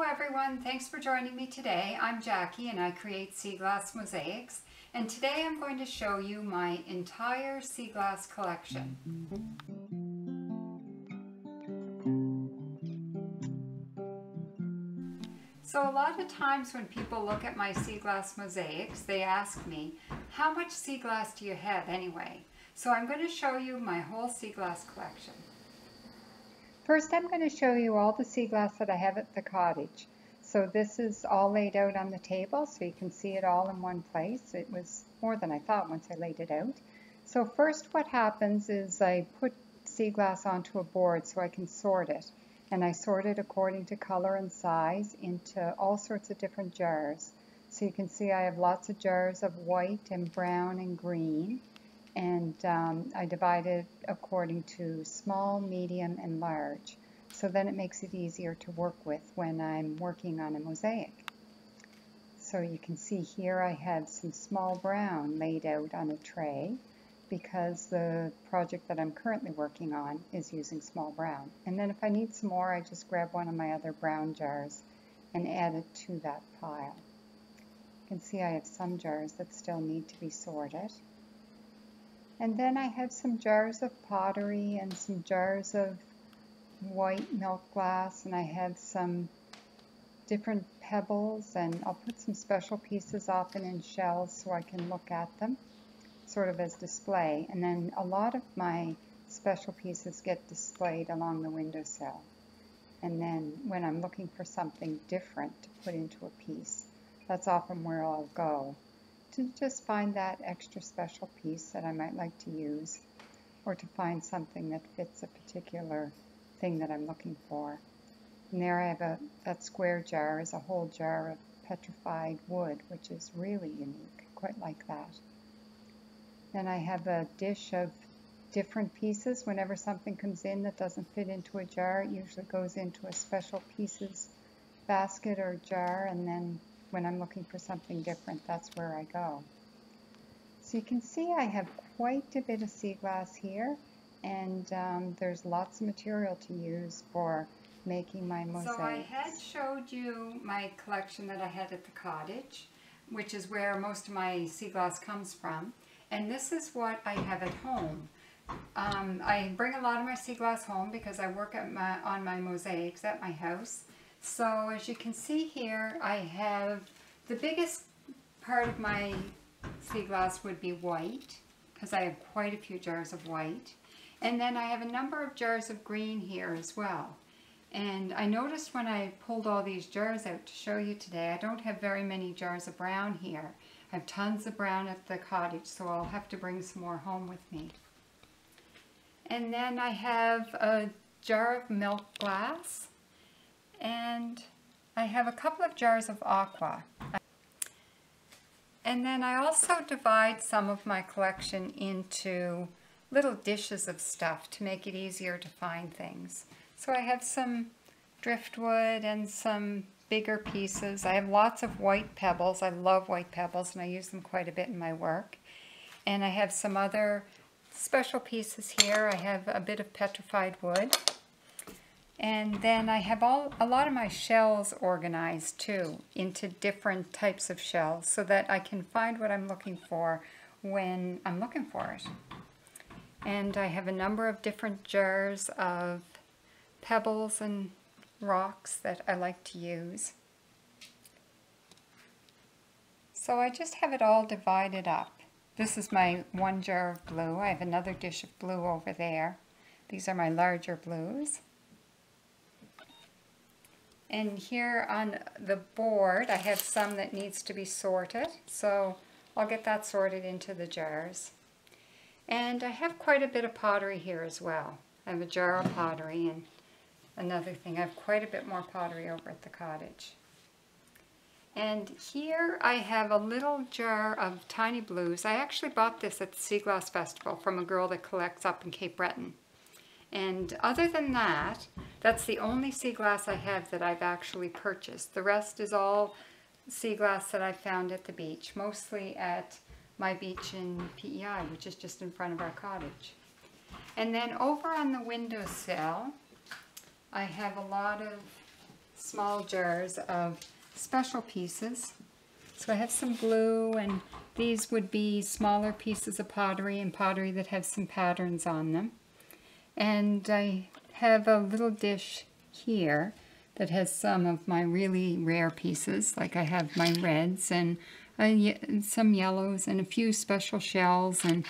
everyone, thanks for joining me today. I'm Jackie and I create sea glass mosaics, and today I'm going to show you my entire sea glass collection. So a lot of times when people look at my sea glass mosaics, they ask me, how much sea glass do you have anyway? So I'm going to show you my whole sea glass collection. First, I'm going to show you all the sea glass that I have at the cottage. So this is all laid out on the table so you can see it all in one place. It was more than I thought once I laid it out. So first what happens is I put sea glass onto a board so I can sort it. And I sort it according to color and size into all sorts of different jars. So you can see I have lots of jars of white and brown and green. And I divide it according to small, medium, and large. So then it makes it easier to work with when I'm working on a mosaic. So you can see here I have some small brown laid out on a tray because the project that I'm currently working on is using small brown. And then if I need some more, I just grab one of my other brown jars and add it to that pile. You can see I have some jars that still need to be sorted. And then I have some jars of pottery and some jars of white milk glass, and I have some different pebbles, and I'll put some special pieces often in shells so I can look at them, sort of as display. And then a lot of my special pieces get displayed along the windowsill. And then when I'm looking for something different to put into a piece, that's often where I'll go, to just find that extra special piece that I might like to use, or to find something that fits a particular thing that I'm looking for. And there I have that square jar is a whole jar of petrified wood, which is really unique, quite like that. Then I have a dish of different pieces. Whenever something comes in that doesn't fit into a jar, it usually goes into a special pieces basket or jar, and then when I'm looking for something different, that's where I go. So you can see I have quite a bit of sea glass here, and there's lots of material to use for making my mosaics. So I had showed you my collection that I had at the cottage, which is where most of my sea glass comes from, and this is what I have at home. I bring a lot of my sea glass home because I work on my mosaics at my house. So as you can see here, I have the biggest part of my sea glass would be white, because I have quite a few jars of white. And then I have a number of jars of green here as well. And I noticed when I pulled all these jars out to show you today, I don't have very many jars of brown here. I have tons of brown at the cottage, so I'll have to bring some more home with me. And then I have a jar of milk glass. And I have a couple of jars of aqua. And then I also divide some of my collection into little dishes of stuff to make it easier to find things. So I have some driftwood and some bigger pieces. I have lots of white pebbles. I love white pebbles and I use them quite a bit in my work. And I have some other special pieces here. I have a bit of petrified wood. And then I have a lot of my shells organized too into different types of shells so that I can find what I'm looking for when I'm looking for it. And I have a number of different jars of pebbles and rocks that I like to use. So I just have it all divided up. This is my one jar of blue. I have another dish of blue over there. These are my larger blues. And here on the board, I have some that needs to be sorted, so I'll get that sorted into the jars. And I have quite a bit of pottery here as well. I have a jar of pottery, and another thing, I have quite a bit more pottery over at the cottage. And here I have a little jar of tiny blues. I actually bought this at the Sea Glass Festival from a girl that collects up in Cape Breton. And other than that, that's the only sea glass I have that I've actually purchased. The rest is all sea glass that I found at the beach, mostly at my beach in PEI, which is just in front of our cottage. And then over on the windowsill, I have a lot of small jars of special pieces. So I have some glue, and these would be smaller pieces of pottery and pottery that have some patterns on them. And I have a little dish here that has some of my really rare pieces, like I have my reds and some yellows and a few special shells and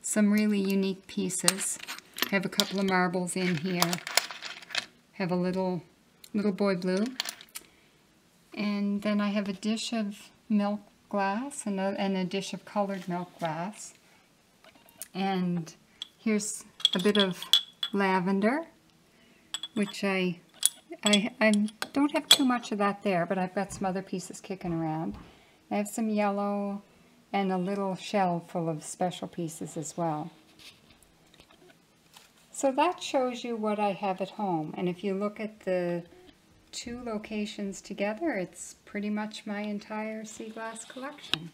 some really unique pieces. I have a couple of marbles in here. I have a little boy blue. And then I have a dish of milk glass and a dish of colored milk glass. And here's a bit of lavender, which I don't have too much of that there, but I've got some other pieces kicking around. I have some yellow and a little shell full of special pieces as well. So that shows you what I have at home, and if you look at the two locations together, it's pretty much my entire sea glass collection.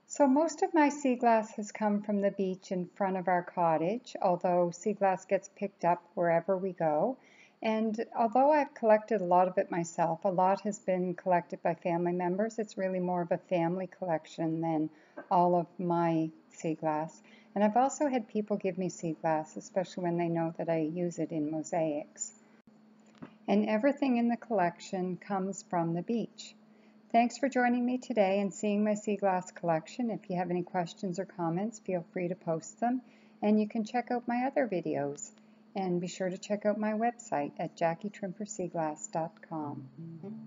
So most of my sea glass has come from the beach in front of our cottage, although sea glass gets picked up wherever we go. And although I've collected a lot of it myself, a lot has been collected by family members. It's really more of a family collection than all of my sea glass. And I've also had people give me sea glass, especially when they know that I use it in mosaics. And everything in the collection comes from the beach. Thanks for joining me today and seeing my sea glass collection. If you have any questions or comments, feel free to post them. And you can check out my other videos. And be sure to check out my website at jackietrimperseaglass.com.